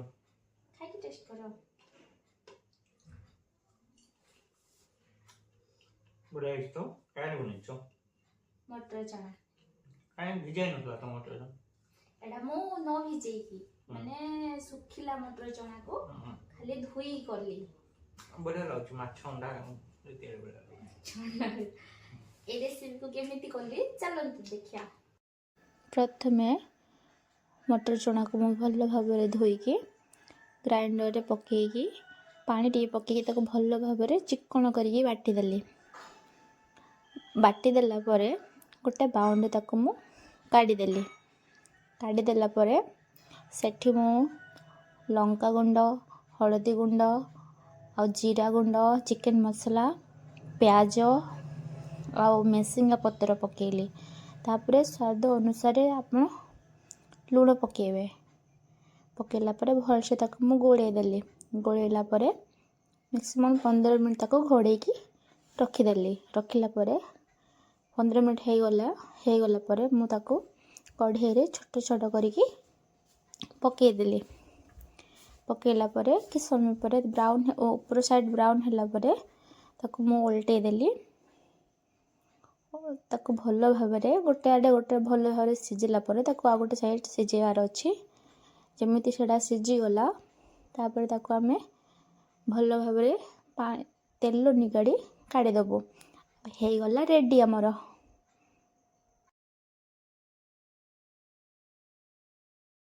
खाई टेस्ट करो बढ़िया तो काय बनेछो मटर चना काय भिजाई नथला तो मटर एडा मु न भिजे की माने सुखिला मटर चना को खाली धुई करली बढ़िया लागछ माछ अंडा एते बढ़िया चना ए रेसिपी को केमिति करली चलंतु देखिया प्रथमे मटर चना को मु भल भाबरे धोई के ग्राइंडर रे पकेई की पानी टी पकेई ताको भल भाबरे चिक्कण करके बाटी देली बाटी देला परे गोटे बाउंड ताको मु काढ़ी देली काढ़ी देला परे सेठी मु लंका गुंड हळदी गुंड आ जीरा गुंड चिकन मसला प्याज आ मेसिंगा पत्र पकेली तापरे स्वाद अनुसार आपण लूण पकेबे पकेला परे भल से ताको मु गोळे देली गोळेला परे मैक्सिमम 15 मिनिट ताको घोड़े की रखी देली रखिला परे 15 मिनिट हो गला परे मु ताको कढ़ाई रे छोट छोट करके पके देली पकेला परे कि समय परे ब्राउन ऊपर साइड ब्राउन हैला परे ताको मु उल्टे देली ताको भल भाबरे गोटे आडे गोटे भल भाबरे सिझिला परे ताको आ गोटे साइड सिझेवार अछि जेमिति सेडा सिझी गला तापर ताको आमे भल भाबरे तेल निगाड़ी काढ़ी दबो हे गला रेडी हमरो।